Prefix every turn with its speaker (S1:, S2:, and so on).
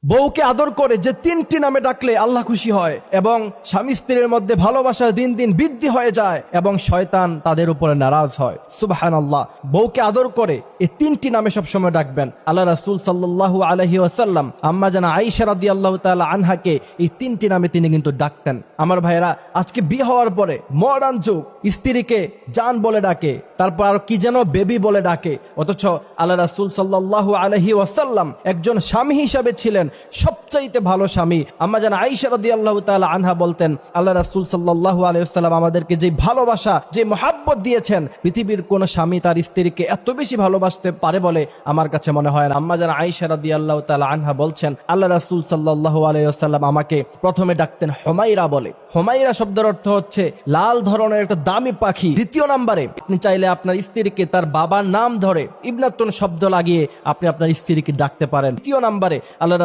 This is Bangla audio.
S1: বউকে আদর করে যে তিনটি নামে ডাকলে আল্লাহ খুশি হয় এবং স্বামী স্ত্রীর মধ্যে ভালোবাসা দিন দিন বৃদ্ধি হয়ে যায় এবং শয়তান তাদের উপরে নারাজ হয়। সুবহানাল্লাহ। বউকে আদর করে এই তিনটি নামে সবসময় ডাকবেন। আল্লাহ রাসূল সাল্লাল্লাহু আলাইহি ওয়াসাল্লাম আম্মা জানা আয়েশা রাদিয়াল্লাহু তাআলা আনহাকে এই তিনটি নামে তিনি কিন্তু ডাকতেন। আমার ভাইরা, আজকে বিয়ে হওয়ার পরে মডার্ন যুগ, স্ত্রীকে জান বলে ডাকে, তারপর আর কি যেন বেবি বলে ডাকে, অথচ আল্লাহ রাসূল সাল্লাল্লাহু আলাইহি ওয়াসাল্লাম একজন স্বামী হিসাবে ছিলেন সবচাইতে ভালো স্বামী। আম্মা জান আয়েশা রাদিয়াল্লাহু তাআলা আনহা বলতেন, আল্লাহ রাসূল সাল্লাল্লাহু আলাইহি ওয়াসাল্লাম আমাদেরকে যে ভালোবাসা, যে মহব্বত দিয়েছেন, পৃথিবীর কোন স্বামী তার স্ত্রীকে এত বেশি ভালোবাসতে পারে বলে আমার কাছে মনে হয় না। আম্মা জান আয়েশা রাদিয়াল্লাহু তাআলা আনহা বলছেন, আল্লাহ রাসূল সাল্লাল্লাহু আলাইহি ওয়াসাল্লাম আমাকে প্রথমে ডাকতেন হুমায়রা বলে। হুমায়রা শব্দের অর্থ হচ্ছে লাল ধরনের একটা দামি পাখি। দ্বিতীয় নম্বরে আপনি চাইলে আপনার স্ত্রীকে তার বাবার নাম ধরে ইবনাতুন শব্দ লাগিয়ে আপনি আপনার স্ত্রীকে ডাকতে পারেন। তৃতীয় নম্বরে আল্লাহ